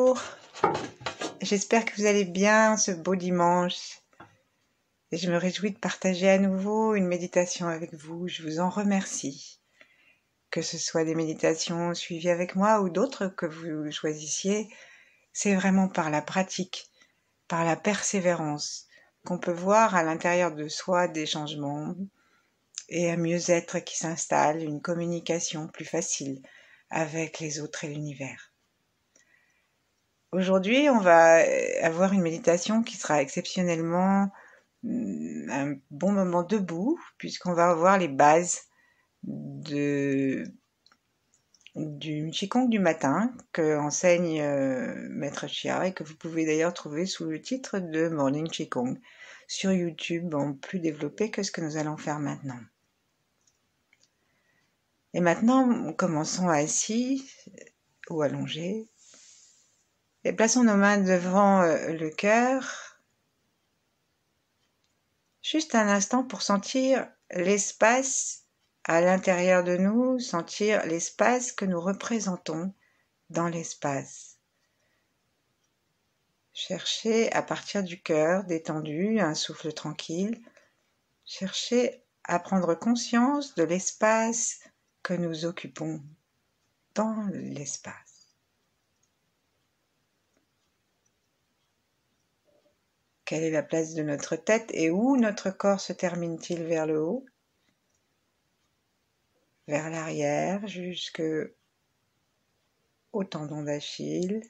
Bonjour, j'espère que vous allez bien ce beau dimanche et je me réjouis de partager à nouveau une méditation avec vous. Je vous en remercie, que ce soit des méditations suivies avec moi ou d'autres que vous choisissiez. C'est vraiment par la pratique, par la persévérance qu'on peut voir à l'intérieur de soi des changements et un mieux-être qui s'installe, une communication plus facile avec les autres et l'univers. Aujourd'hui, on va avoir une méditation qui sera exceptionnellement un bon moment debout, puisqu'on va avoir les bases du Qigong du matin que enseigne Maître Chia et que vous pouvez d'ailleurs trouver sous le titre de Morning Qigong sur YouTube, en plus développé que ce que nous allons faire maintenant. Et maintenant, commençons assis ou allongés. Et plaçons nos mains devant le cœur, juste un instant pour sentir l'espace à l'intérieur de nous, sentir l'espace que nous représentons dans l'espace. Cherchez à partir du cœur détendu, un souffle tranquille, cherchez à prendre conscience de l'espace que nous occupons dans l'espace. Quelle est la place de notre tête et où notre corps se termine-t-il vers le haut, vers l'arrière, jusqu'au tendon d'Achille,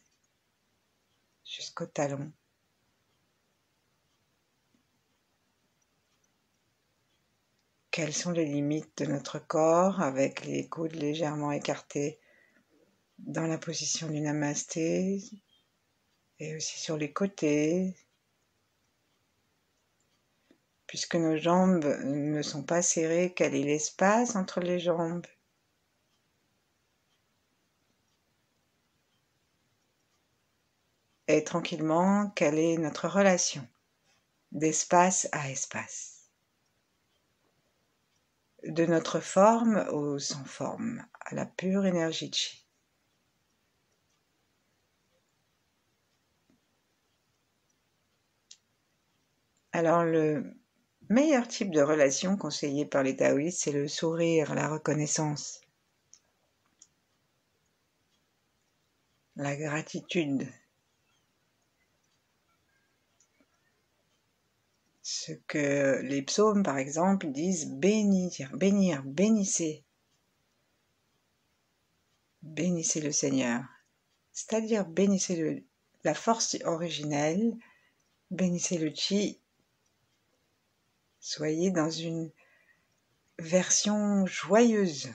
jusqu'au talon. Quelles sont les limites de notre corps avec les coudes légèrement écartés dans la position du namasté et aussi sur les côtés, puisque nos jambes ne sont pas serrées, quel est l'espace entre les jambes? Et tranquillement, quelle est notre relation d'espace à espace? De notre forme au sans forme, à la pure énergie Chi. Alors le meilleur type de relation conseillé par les taoïstes, c'est le sourire, la reconnaissance, la gratitude. Ce que les psaumes, par exemple, disent bénir, bénir, bénissez. Bénissez le Seigneur. C'est-à-dire bénissez la force originelle, bénissez le Chi. Soyez dans une version joyeuse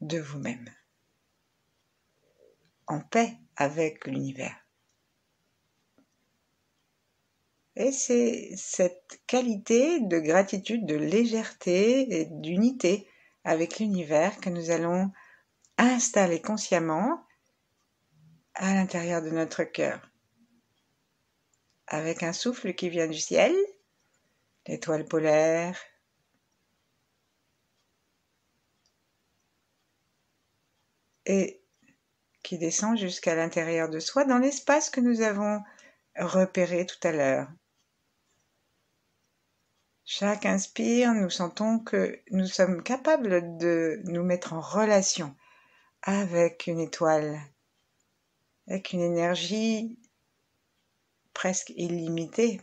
de vous-même, en paix avec l'univers. Et c'est cette qualité de gratitude, de légèreté et d'unité avec l'univers que nous allons installer consciemment à l'intérieur de notre cœur. Avec un souffle qui vient du ciel, l'étoile polaire, et qui descend jusqu'à l'intérieur de soi dans l'espace que nous avons repéré tout à l'heure. Chaque inspire, nous sentons que nous sommes capables de nous mettre en relation avec une étoile, avec une énergie presque illimitée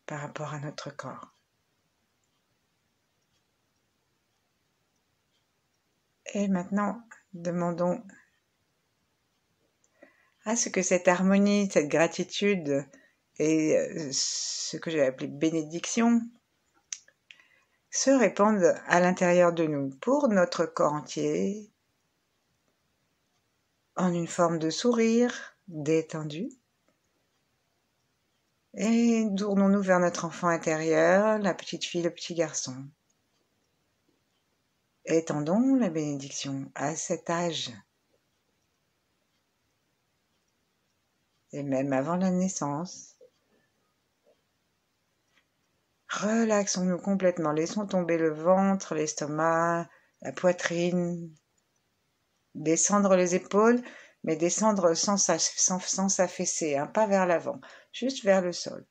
par rapport à notre corps. Et maintenant, demandons à ce que cette harmonie, cette gratitude et ce que j'ai appelé bénédiction se répandent à l'intérieur de nous pour notre corps entier en une forme de sourire détendu. Et tournons-nous vers notre enfant intérieur, la petite fille, le petit garçon. Étendons la bénédiction à cet âge. Et même avant la naissance. Relaxons-nous complètement, laissons tomber le ventre, l'estomac, la poitrine, descendre les épaules mais descendre sans s'affaisser, hein, pas vers l'avant, juste vers le sol.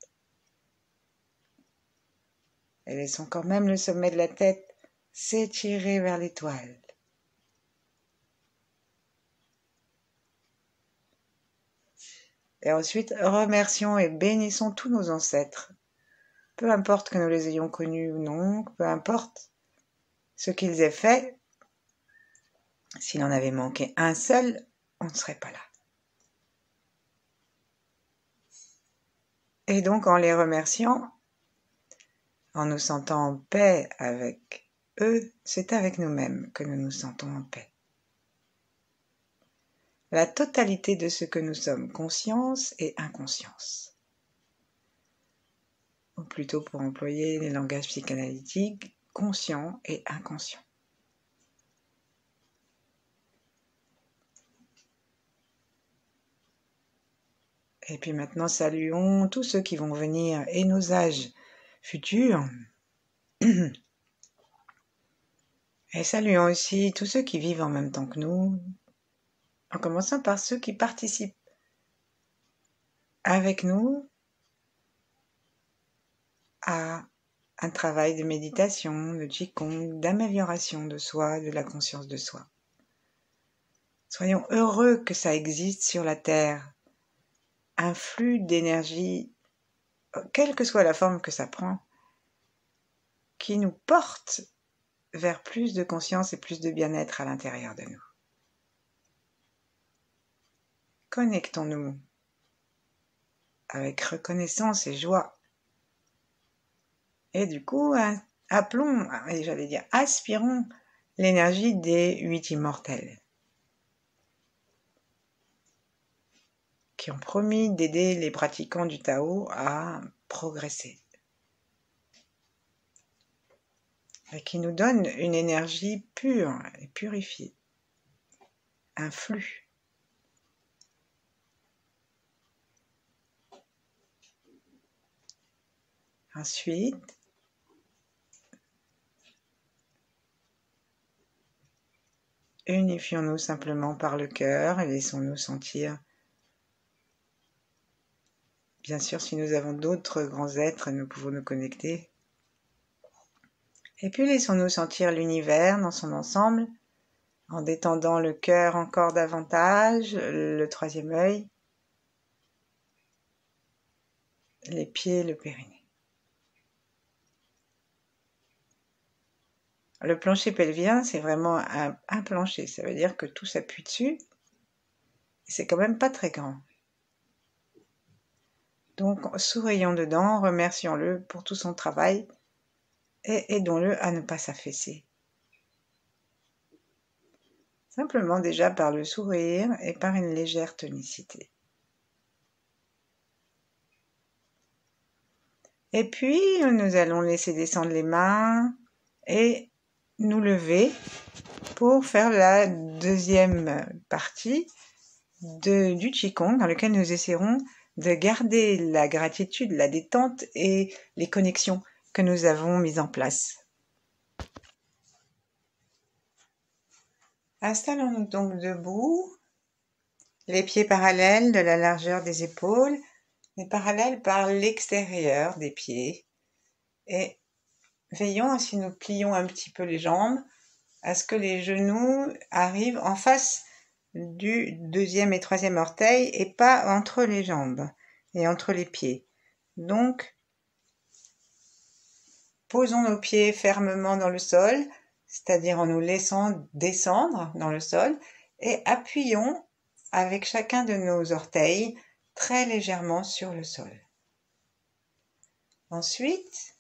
Et laissons quand même le sommet de la tête s'étirer vers l'étoile. Et ensuite, remercions et bénissons tous nos ancêtres. Peu importe que nous les ayons connus ou non, peu importe ce qu'ils aient fait, s'il en avait manqué un seul, on ne serait pas là. Et donc, en les remerciant, en nous sentant en paix avec eux, c'est avec nous-mêmes que nous nous sentons en paix. La totalité de ce que nous sommes, conscience et inconscience. Ou plutôt, pour employer les langages psychanalytiques, conscient et inconscient. Et puis maintenant, saluons tous ceux qui vont venir et nos âges futurs. Et saluons aussi tous ceux qui vivent en même temps que nous, en commençant par ceux qui participent avec nous à un travail de méditation, de Qigong, d'amélioration de soi, de la conscience de soi. Soyons heureux que ça existe sur la Terre, un flux d'énergie, quelle que soit la forme que ça prend, qui nous porte vers plus de conscience et plus de bien-être à l'intérieur de nous. Connectons-nous avec reconnaissance et joie. Et du coup, appelons, aspirons l'énergie des 8 immortels qui ont promis d'aider les pratiquants du Tao à progresser et qui nous donnent une énergie pure et purifiée, un flux. Ensuite, unifions-nous simplement par le cœur et laissons-nous sentir. Bien sûr, si nous avons d'autres grands êtres, nous pouvons nous connecter. Et puis laissons-nous sentir l'univers dans son ensemble, en détendant le cœur encore davantage, le 3e œil, les pieds, le périnée. Le plancher pelvien, c'est vraiment un plancher, ça veut dire que tout s'appuie dessus, et c'est quand même pas très grand. Donc, sourions dedans, remercions-le pour tout son travail, et aidons-le à ne pas s'affaisser. Simplement déjà par le sourire et par une légère tonicité. Et puis, nous allons laisser descendre les mains et nous lever pour faire la 2e partie du Qigong dans lequel nous essaierons de garder la gratitude, la détente et les connexions que nous avons mises en place. Installons-nous donc debout, les pieds parallèles de la largeur des épaules, mais parallèles par l'extérieur des pieds. Et veillons, si nous plions un petit peu les jambes, à ce que les genoux arrivent en face du 2e et 3e orteil et pas entre les jambes et entre les pieds. Donc, posons nos pieds fermement dans le sol, c'est-à-dire en nous laissant descendre dans le sol, et appuyons avec chacun de nos orteils très légèrement sur le sol. Ensuite,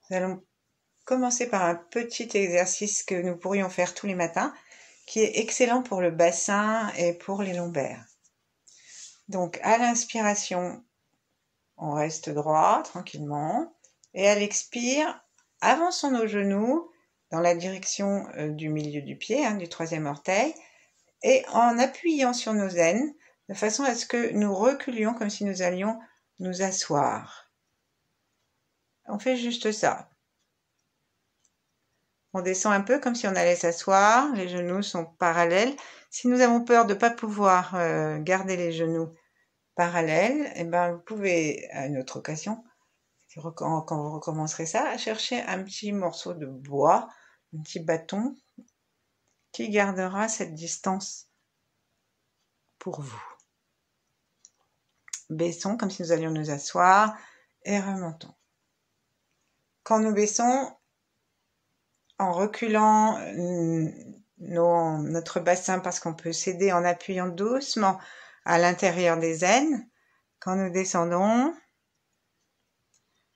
nous allons commencer par un petit exercice que nous pourrions faire tous les matins, qui est excellent pour le bassin et pour les lombaires. Donc, à l'inspiration, on reste droit, tranquillement, et à l'expire, avançons nos genoux dans la direction du milieu du pied, du 3e orteil, et en appuyant sur nos aines, de façon à ce que nous reculions comme si nous allions nous asseoir. On fait juste ça. On descend un peu comme si on allait s'asseoir, les genoux sont parallèles. Si nous avons peur de ne pas pouvoir garder les genoux parallèles, eh ben, vous pouvez, à une autre occasion, quand vous recommencerez ça, chercher un petit morceau de bois, un petit bâton qui gardera cette distance pour vous. Baissons comme si nous allions nous asseoir et remontons. Quand nous baissons, en reculant notre bassin parce qu'on peut s'aider en appuyant doucement à l'intérieur des aines. Quand nous descendons,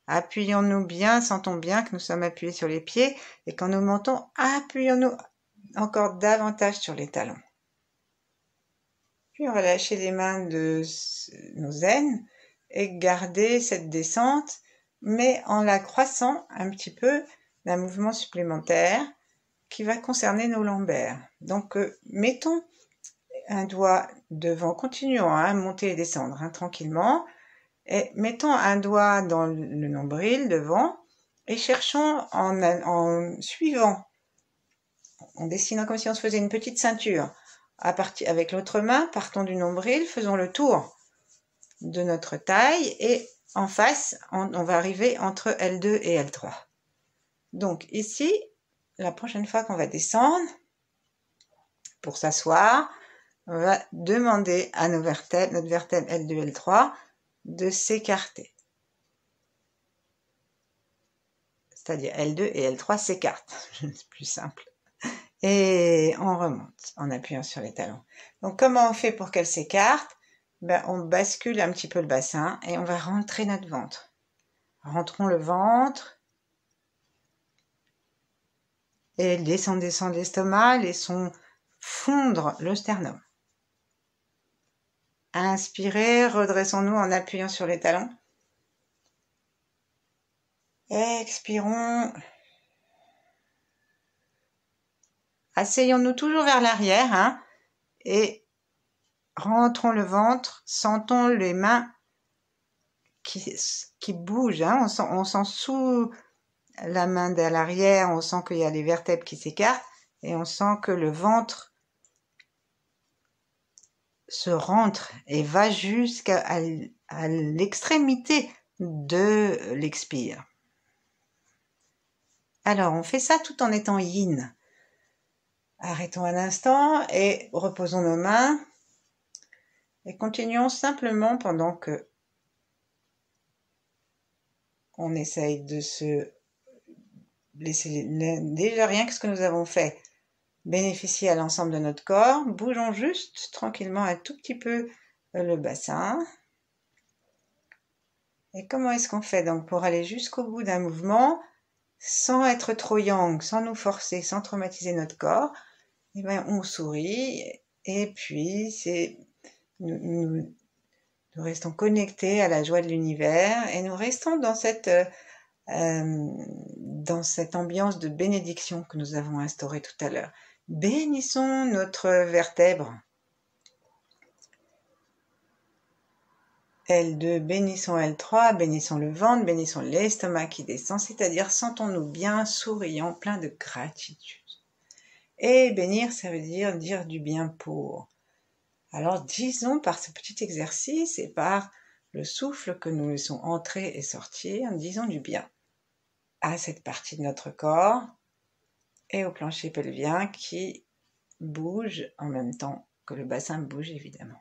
appuyons-nous bien, sentons bien que nous sommes appuyés sur les pieds. Et quand nous montons, appuyons-nous encore davantage sur les talons. Puis on va lâcher les mains de nos aines et garder cette descente, mais en la croissant un petit peu d'un mouvement supplémentaire qui va concerner nos lombaires. Donc, mettons un doigt devant, continuons à monter et descendre tranquillement, et mettons un doigt dans le nombril devant, et cherchons en suivant, en dessinant comme si on se faisait une petite ceinture, avec l'autre main, partons du nombril, faisons le tour de notre taille, et en face, on va arriver entre L2 et L3. Donc ici, la prochaine fois qu'on va descendre, pour s'asseoir, on va demander à notre vertèbre L2, L3, de s'écarter. C'est-à-dire L2 et L3 s'écartent, c'est plus simple. Et on remonte en appuyant sur les talons. Donc comment on fait pour qu'elle s'écarte? On bascule un petit peu le bassin et on va rentrer notre ventre. Rentrons le ventre. Et descend l'estomac, laissons fondre le sternum. Inspirez, redressons-nous en appuyant sur les talons. Expirons. Asseyons-nous toujours vers l'arrière et rentrons le ventre, sentons les mains qui bougent. On sent sous la main de l'arrière, on sent qu'il y a les vertèbres qui s'écartent et on sent que le ventre se rentre et va jusqu'à l'extrémité de l'expire. Alors, on fait ça tout en étant yin. Arrêtons un instant et reposons nos mains et continuons simplement pendant que on essaye de se laisser déjà rien que ce que nous avons fait bénéficier à l'ensemble de notre corps. Bougeons juste tranquillement un tout petit peu le bassin. Et comment est-ce qu'on fait donc pour aller jusqu'au bout d'un mouvement sans être trop yang, sans nous forcer, sans traumatiser notre corps? Eh bien, on sourit et puis nous restons connectés à la joie de l'univers et nous restons dans cette ambiance de bénédiction que nous avons instaurée tout à l'heure. Bénissons notre vertèbre. L2, bénissons L3, bénissons le ventre, bénissons l'estomac qui descend, c'est-à-dire sentons-nous bien, souriants, pleins de gratitude. Et bénir, ça veut dire du bien pour. Alors disons par ce petit exercice et par le souffle que nous laissons entrer et sortir, disons du bien à cette partie de notre corps et au plancher pelvien qui bouge en même temps que le bassin bouge évidemment.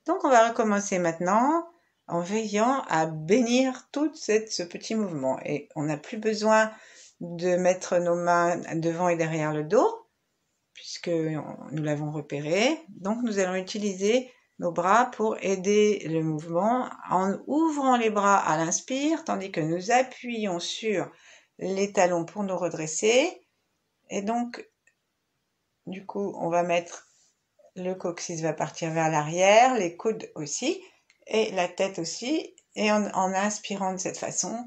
Donc on va recommencer maintenant en veillant à bénir tout ce petit mouvement. Et on n'a plus besoin de mettre nos mains devant et derrière le dos, puisque nous l'avons repéré. Donc nous allons utiliser nos bras pour aider le mouvement en ouvrant les bras à l'inspire, tandis que nous appuyons sur les talons pour nous redresser. Et donc, du coup, on va mettre le coccyx va partir vers l'arrière, les coudes aussi, et la tête aussi. Et en inspirant de cette façon,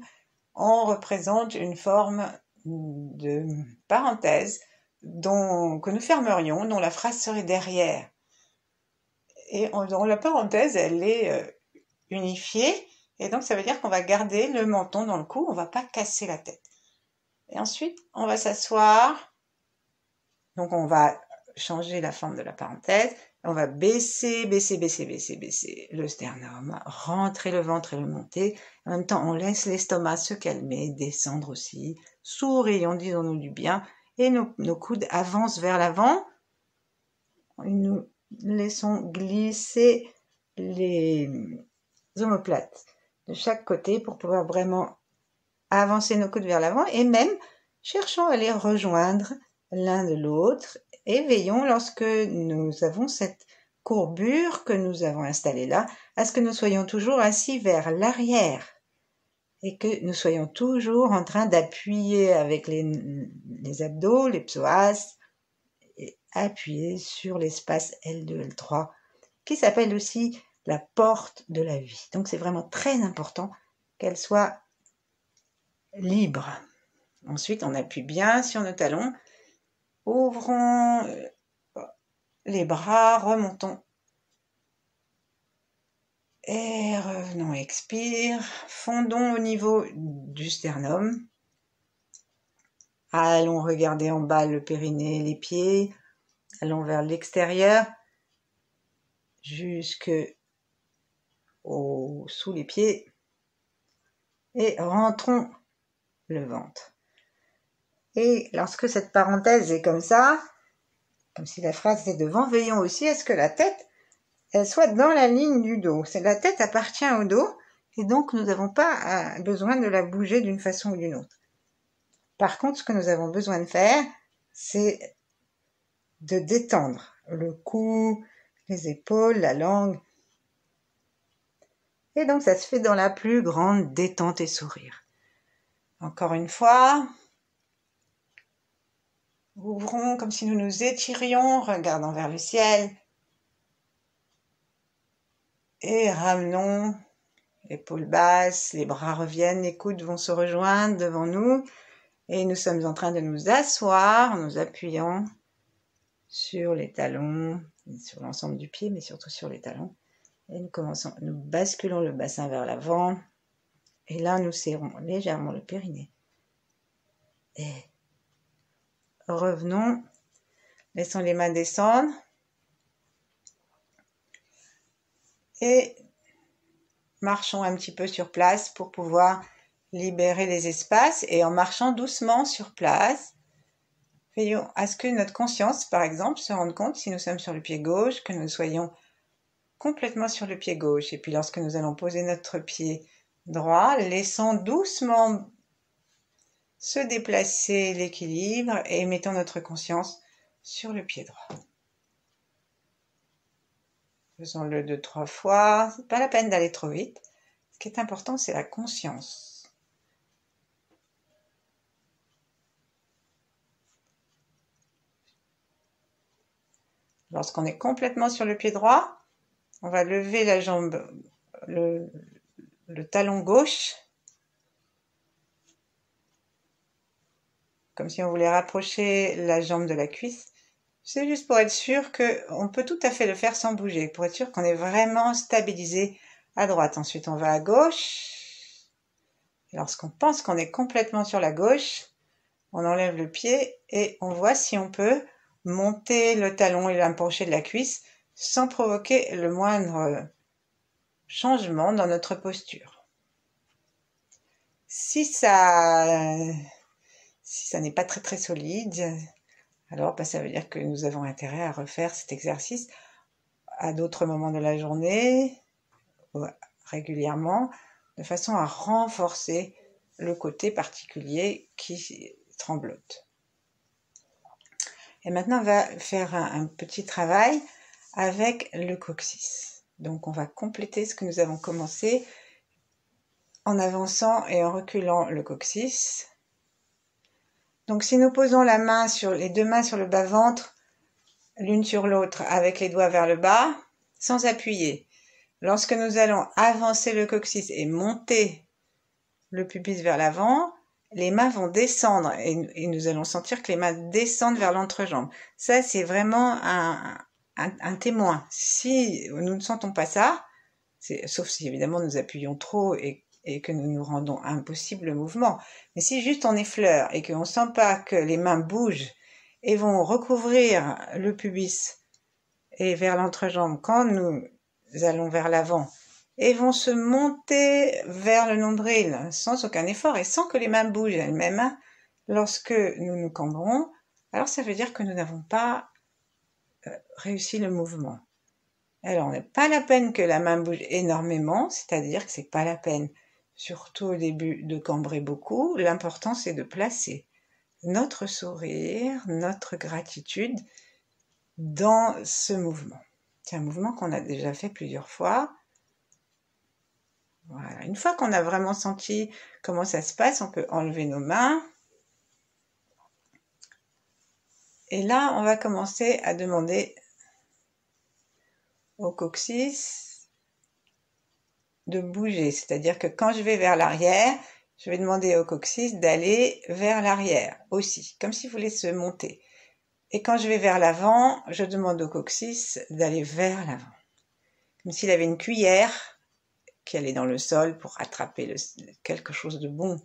on représente une forme de parenthèse que nous fermerions, dont la phrase serait derrière. Et dans la parenthèse, elle est unifiée, et donc ça veut dire qu'on va garder le menton dans le cou, on ne va pas casser la tête. Et ensuite, on va s'asseoir. Donc on va changer la forme de la parenthèse. On va baisser, baisser, baisser, baisser, baisser le sternum, rentrer le ventre et le monter. En même temps, on laisse l'estomac se calmer, descendre aussi. Sourions, disons-nous du bien. Et nos coudes avancent vers l'avant. Nous laissons glisser les omoplates de chaque côté pour pouvoir vraiment avancer nos coudes vers l'avant et même cherchons à les rejoindre l'un de l'autre et veillons lorsque nous avons cette courbure que nous avons installée là, à ce que nous soyons toujours assis vers l'arrière et que nous soyons toujours en train d'appuyer avec les abdos, les psoas, et appuyer sur l'espace L2, L3, qui s'appelle aussi la porte de la vie. Donc c'est vraiment très important qu'elle soit libre. Ensuite, on appuie bien sur nos talons, ouvrons les bras, remontons et revenons, expire, fondons au niveau du sternum. Allons regarder en bas le périnée, les pieds, allons vers l'extérieur, jusque sous les pieds et rentrons le ventre. Et lorsque cette parenthèse est comme ça, comme si la phrase était devant, veillons aussi à ce que la tête elle soit dans la ligne du dos. La tête appartient au dos et donc nous n'avons pas besoin de la bouger d'une façon ou d'une autre. Par contre, ce que nous avons besoin de faire, c'est de détendre le cou, les épaules, la langue. Et donc ça se fait dans la plus grande détente et sourire. Encore une fois, ouvrons comme si nous nous étirions, regardant vers le ciel. Et ramenons, épaules basses, les bras reviennent, les coudes vont se rejoindre devant nous. Et nous sommes en train de nous asseoir en nous appuyant sur les talons, sur l'ensemble du pied, mais surtout sur les talons. Et nous basculons le bassin vers l'avant. Et là, nous serrons légèrement le périnée. Et revenons, laissons les mains descendre. Et marchons un petit peu sur place pour pouvoir libérer les espaces. Et en marchant doucement sur place, veillons à ce que notre conscience, par exemple, se rende compte, si nous sommes sur le pied gauche, que nous soyons complètement sur le pied gauche. Et puis lorsque nous allons poser notre pied droit, laissons doucement se déplacer l'équilibre et mettons notre conscience sur le pied droit. Faisons-le 2-3 fois. C'est pas la peine d'aller trop vite. Ce qui est important, c'est la conscience. Lorsqu'on est complètement sur le pied droit, on va lever la jambe, le talon gauche, comme si on voulait rapprocher la jambe de la cuisse. C'est juste pour être sûr qu'on peut tout à fait le faire sans bouger, pour être sûr qu'on est vraiment stabilisé à droite. Ensuite, on va à gauche. Et lorsqu'on pense qu'on est complètement sur la gauche, on enlève le pied et on voit si on peut monter le talon et l'approcher de la cuisse sans provoquer le moindre changement dans notre posture. Si ça n'est pas très très solide, alors ça veut dire que nous avons intérêt à refaire cet exercice à d'autres moments de la journée, régulièrement, de façon à renforcer le côté particulier qui tremblote. Et maintenant, on va faire un petit travail avec le coccyx. Donc, on va compléter ce que nous avons commencé en avançant et en reculant le coccyx. Donc, si nous posons les deux mains sur le bas-ventre, l'une sur l'autre, avec les doigts vers le bas, sans appuyer. Lorsque nous allons avancer le coccyx et monter le pubis vers l'avant, les mains vont descendre et nous allons sentir que les mains descendent vers l'entrejambe. Ça, c'est vraiment un témoin. Si nous ne sentons pas ça, sauf si évidemment nous appuyons trop et que nous nous rendons impossible le mouvement. Mais si juste on effleure et qu'on ne sent pas que les mains bougent et vont recouvrir le pubis et vers l'entrejambe quand nous allons vers l'avant et vont se monter vers le nombril sans aucun effort et sans que les mains bougent elles-mêmes. Lorsque nous nous cambrons, alors ça veut dire que nous n'avons pas réussi le mouvement. Alors, on n'est pas la peine que la main bouge énormément, c'est-à-dire que c'est pas la peine, surtout au début, de cambrer beaucoup. L'important, c'est de placer notre sourire, notre gratitude dans ce mouvement. C'est un mouvement qu'on a déjà fait plusieurs fois. Voilà. Une fois qu'on a vraiment senti comment ça se passe, on peut enlever nos mains. Et là, on va commencer à demander au coccyx de bouger. C'est-à-dire que quand je vais vers l'arrière, je vais demander au coccyx d'aller vers l'arrière aussi, comme s'il voulait se monter. Et quand je vais vers l'avant, je demande au coccyx d'aller vers l'avant. Comme s'il avait une cuillère qui allait dans le sol pour attraper quelque chose de bon.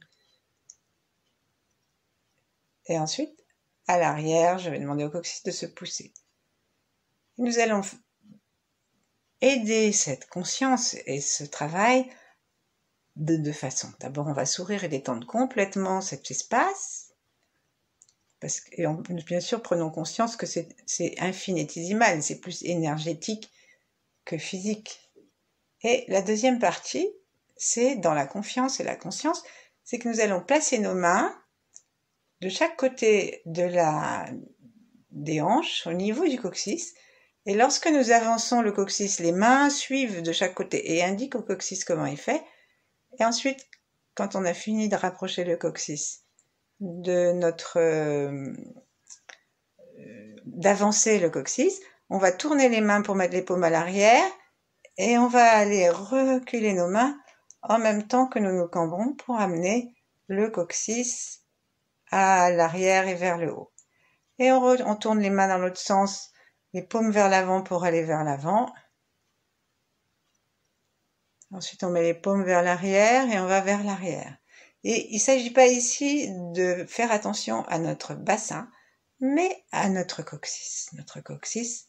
Et ensuite, à l'arrière, je vais demander au coccyx de se pousser. Et nous allons aider cette conscience et ce travail de deux façons. D'abord, on va sourire et détendre complètement cet espace. Et bien sûr, prenons conscience que c'est infinitésimal, c'est plus énergétique que physique. Et la deuxième partie, c'est dans la confiance et la conscience, c'est que nous allons placer nos mains de chaque côté des hanches, au niveau du coccyx. Et lorsque nous avançons le coccyx, les mains suivent de chaque côté et indiquent au coccyx comment il fait. Et ensuite, quand on a fini de rapprocher le coccyx d'avancer le coccyx, on va tourner les mains pour mettre les paumes à l'arrière et on va aller reculer nos mains en même temps que nous nous cambrons pour amener le coccyx à l'arrière et vers le haut. Et on tourne les mains dans l'autre sens, les paumes vers l'avant pour aller vers l'avant. Ensuite, on met les paumes vers l'arrière et on va vers l'arrière. Et il ne s'agit pas ici de faire attention à notre bassin, mais à notre coccyx. Notre coccyx,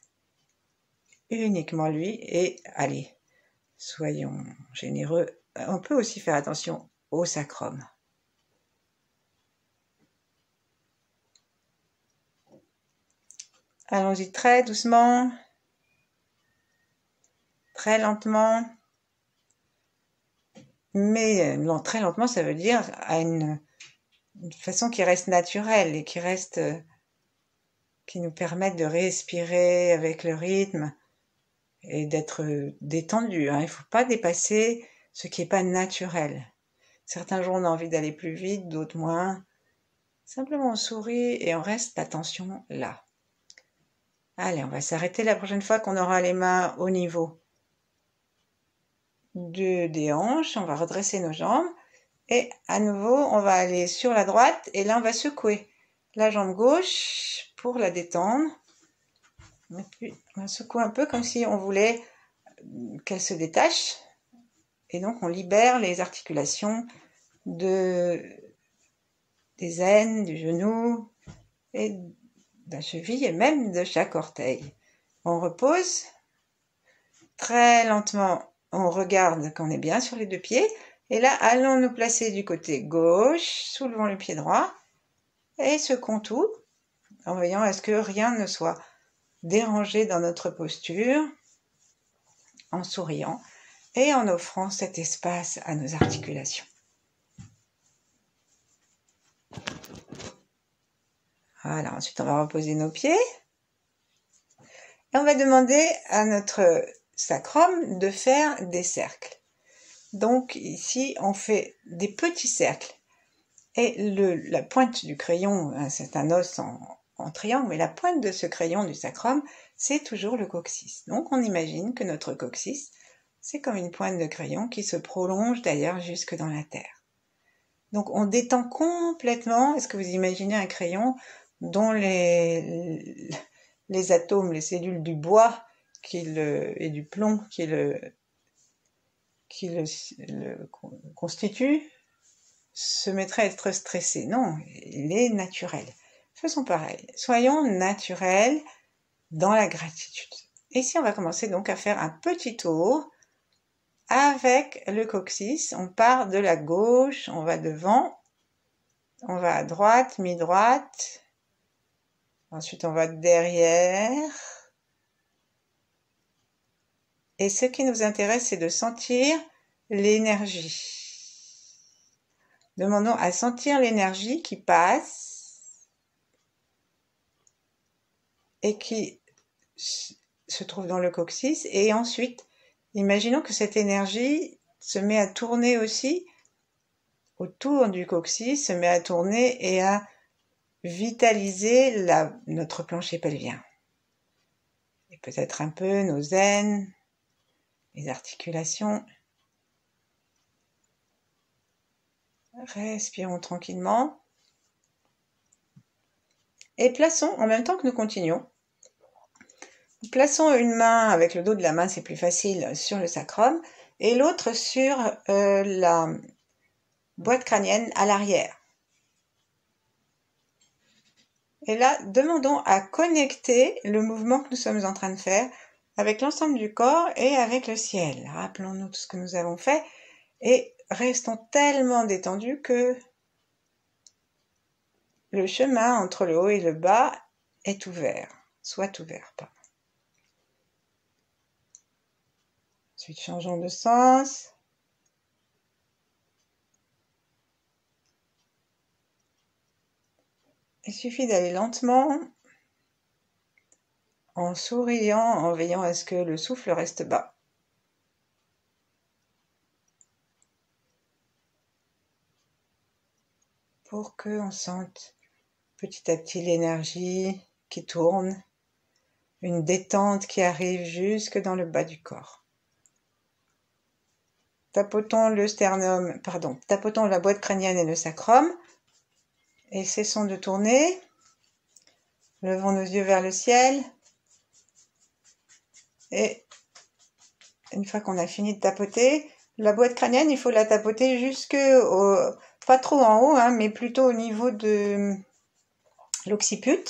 uniquement lui. Et allez, soyons généreux. On peut aussi faire attention au sacrum. Allons-y très doucement, très lentement. Mais très lentement, ça veut dire à une façon qui reste naturelle et qui nous permette de respirer avec le rythme et d'être détendu. Il ne faut pas dépasser ce qui n'est pas naturel. Certains jours, on a envie d'aller plus vite, d'autres moins. Simplement, on sourit et on reste l'attention là. Allez, on va s'arrêter la prochaine fois qu'on aura les mains au niveau des hanches. On va redresser nos jambes. Et à nouveau, on va aller sur la droite et là, on va secouer la jambe gauche pour la détendre. Et puis, on secoue un peu comme si on voulait qu'elle se détache. Et donc, on libère les articulations des aines, du genou et de la cheville et même de chaque orteil. On repose. Très lentement, on regarde qu'on est bien sur les deux pieds. Et là, allons nous placer du côté gauche, soulevons le pied droit et secouons tout en veillant à ce que rien ne soit dérangé dans notre posture, en souriant et en offrant cet espace à nos articulations. Voilà, ensuite on va reposer nos pieds et on va demander à notre sacrum de faire des cercles. Donc ici, on fait des petits cercles. Et la pointe du crayon, c'est un os en triangle, mais la pointe de ce crayon du sacrum, c'est toujours le coccyx. Donc on imagine que notre coccyx, c'est comme une pointe de crayon qui se prolonge d'ailleurs jusque dans la terre. Donc on détend complètement. Est-ce que vous imaginez un crayon dont les atomes, les cellules du bois et du plomb qui le constituent se mettrait à être stressé? Non, il est naturel. faisons pareil. Soyons naturels dans la gratitude. Et ici, on va commencer donc à faire un petit tour avec le coccyx. On part de la gauche, on va devant, on va à droite, mi-droite. Ensuite, on va derrière. Et ce qui nous intéresse, c'est de sentir l'énergie. Demandons à sentir l'énergie qui passe et qui se trouve dans le coccyx. Et ensuite, imaginons que cette énergie se met à tourner aussi autour du coccyx, se met à tourner et à vitaliser notre plancher pelvien. Et peut-être un peu nos aines, les articulations. Respirons tranquillement. Et plaçons, en même temps que nous continuons, plaçons une main avec le dos de la main, c'est plus facile, sur le sacrum, et l'autre sur la boîte crânienne à l'arrière. Et là, demandons à connecter le mouvement que nous sommes en train de faire avec l'ensemble du corps et avec le ciel. Rappelons-nous tout ce que nous avons fait et restons tellement détendus que le chemin entre le haut et le bas est ouvert, soit ouvert. Pardon. Ensuite, changeons de sens. Il suffit d'aller lentement, en souriant, en veillant à ce que le souffle reste bas. Pour qu'on sente petit à petit l'énergie qui tourne, une détente qui arrive jusque dans le bas du corps. Tapotons tapotons la boîte crânienne et le sacrum, et cessons de tourner. Levons nos yeux vers le ciel, et une fois qu'on a fini de tapoter, la boîte crânienne, il faut la tapoter pas trop en haut, mais plutôt au niveau de l'occiput,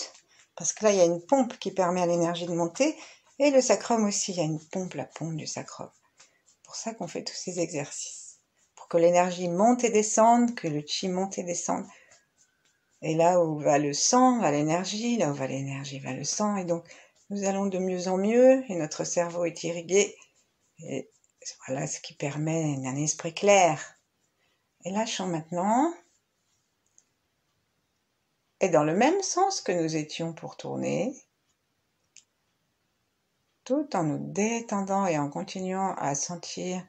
parce que là, il y a une pompe qui permet à l'énergie de monter, et le sacrum aussi, il y a une pompe, la pompe du sacrum. C'est pour ça qu'on fait tous ces exercices, pour que l'énergie monte et descende, que le chi monte et descende. Et là où va le sang, va l'énergie, là où va l'énergie, va le sang, et donc nous allons de mieux en mieux, et notre cerveau est irrigué, et voilà ce qui permet un esprit clair. Et lâchons maintenant. Et dans le même sens que nous étions pour tourner, tout en nous détendant et en continuant à sentir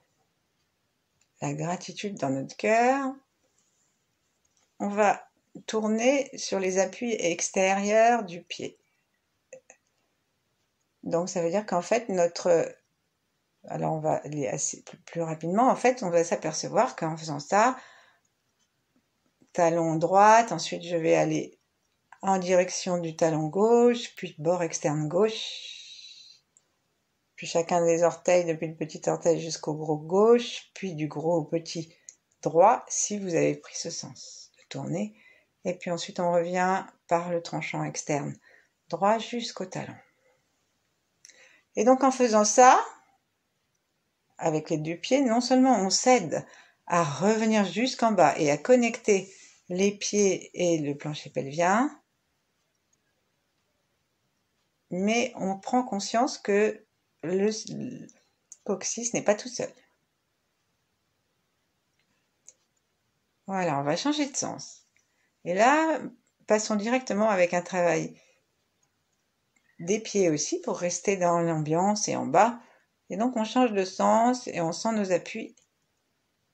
la gratitude dans notre cœur, on va tourner sur les appuis extérieurs du pied. Donc ça veut dire qu'en fait alors on va aller plus rapidement, en fait on va s'apercevoir qu'en faisant ça, talon droit, ensuite je vais aller en direction du talon gauche, puis bord externe gauche, puis chacun des orteils, depuis le petit orteil jusqu'au gros gauche, puis du gros au petit droit, si vous avez pris ce sens de tourner. Et puis ensuite on revient par le tranchant externe droit jusqu'au talon. Et donc en faisant ça, avec les deux pieds, non seulement on s'aide à revenir jusqu'en bas et à connecter les pieds et le plancher pelvien, mais on prend conscience que le coccyx n'est pas tout seul. Voilà, on va changer de sens. Et là, passons directement avec un travail des pieds aussi pour rester dans l'ambiance et en bas. Et donc on change de sens et on sent nos appuis.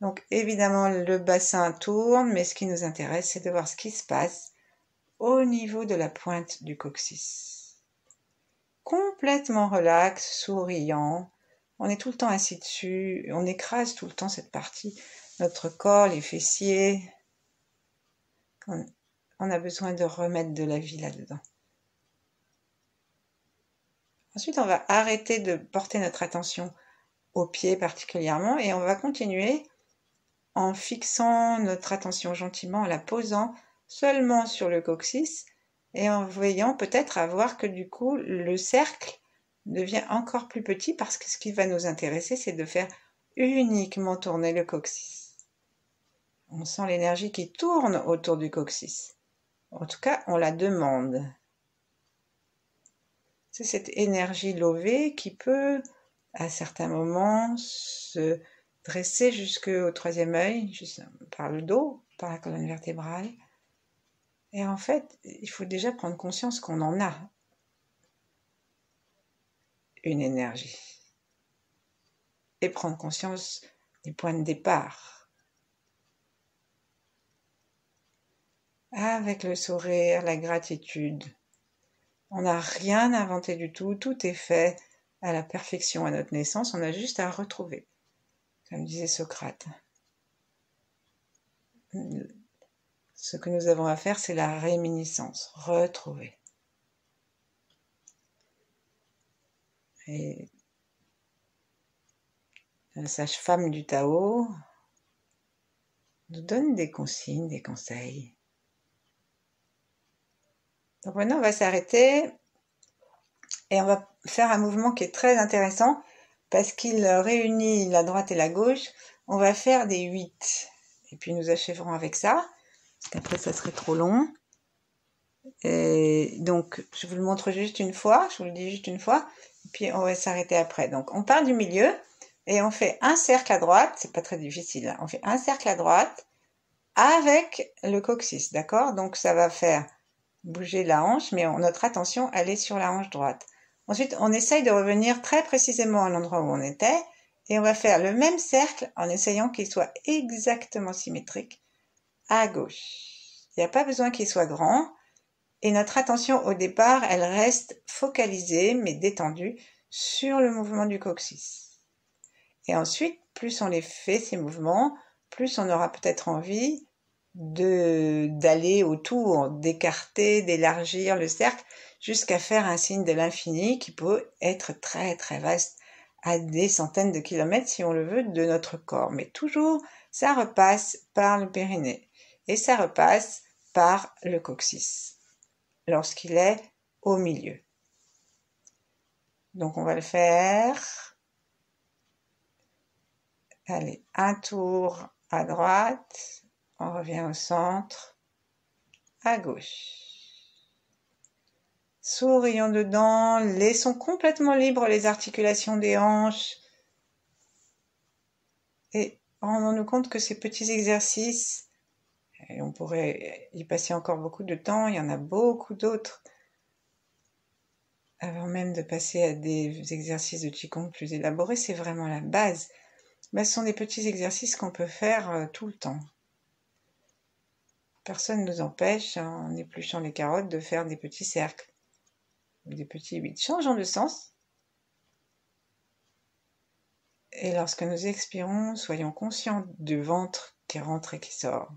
Donc évidemment le bassin tourne, mais ce qui nous intéresse c'est de voir ce qui se passe au niveau de la pointe du coccyx. Complètement relax, souriant. On est tout le temps assis dessus, on écrase tout le temps cette partie, notre corps, les fessiers. On a besoin de remettre de la vie là-dedans. Ensuite, on va arrêter de porter notre attention aux pieds particulièrement et on va continuer en fixant notre attention gentiment, en la posant seulement sur le coccyx et en veillant peut-être à voir que du coup le cercle devient encore plus petit parce que ce qui va nous intéresser, c'est de faire uniquement tourner le coccyx. On sent l'énergie qui tourne autour du coccyx. En tout cas, on la demande. C'est cette énergie levée qui peut, à certains moments, se dresser jusqu'au troisième œil, juste par le dos, par la colonne vertébrale. Et en fait, il faut déjà prendre conscience qu'on en a une énergie. Et prendre conscience du point de départ. Avec le sourire, la gratitude. On n'a rien inventé du tout, tout est fait à la perfection à notre naissance, on a juste à retrouver, comme disait Socrate. Ce que nous avons à faire, c'est la réminiscence, retrouver. Et la sage-femme du Tao nous donne des consignes, des conseils. Donc maintenant, on va s'arrêter et on va faire un mouvement qui est très intéressant parce qu'il réunit la droite et la gauche. On va faire des 8. Et puis nous achèverons avec ça, parce qu'après ça serait trop long. Et donc, je vous le montre juste une fois, je vous le dis juste une fois, et puis on va s'arrêter après. Donc, on part du milieu et on fait un cercle à droite, c'est pas très difficile, hein. On fait un cercle à droite avec le coccyx, d'accord? Donc, ça va faire bouger la hanche, mais notre attention, elle est sur la hanche droite. Ensuite, on essaye de revenir très précisément à l'endroit où on était, et on va faire le même cercle en essayant qu'il soit exactement symétrique à gauche. Il n'y a pas besoin qu'il soit grand, et notre attention au départ, elle reste focalisée, mais détendue, sur le mouvement du coccyx. Et ensuite, plus on les fait, ces mouvements, plus on aura peut-être envie d'aller autour, d'écarter, d'élargir le cercle, jusqu'à faire un signe de l'infini qui peut être très très vaste, à des centaines de kilomètres si on le veut, de notre corps. Mais toujours, ça repasse par le périnée et ça repasse par le coccyx lorsqu'il est au milieu. Donc on va le faire. Allez, un tour à droite, on revient au centre, à gauche. Sourions dedans, laissons complètement libres les articulations des hanches et rendons-nous compte que ces petits exercices, et on pourrait y passer encore beaucoup de temps, il y en a beaucoup d'autres, avant même de passer à des exercices de Qigong plus élaborés, c'est vraiment la base. Mais ce sont des petits exercices qu'on peut faire tout le temps. Personne ne nous empêche, en épluchant les carottes, de faire des petits cercles, des petits 8. Changeons de sens. Et lorsque nous expirons, soyons conscients du ventre qui rentre et qui sort.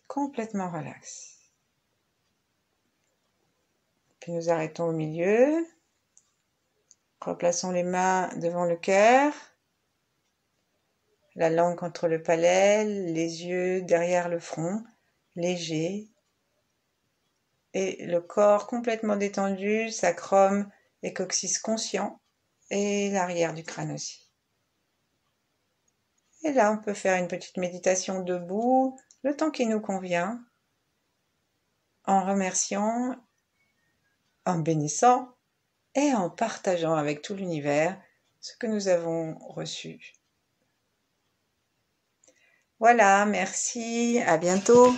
Complètement relax. Puis nous arrêtons au milieu. Replaçons les mains devant le cœur. La langue contre le palais, les yeux derrière le front, léger. Et le corps complètement détendu, sacrum et coccyx conscient. Et l'arrière du crâne aussi. Et là, on peut faire une petite méditation debout, le temps qui nous convient, en remerciant, en bénissant et en partageant avec tout l'univers ce que nous avons reçu. Voilà, merci, à bientôt.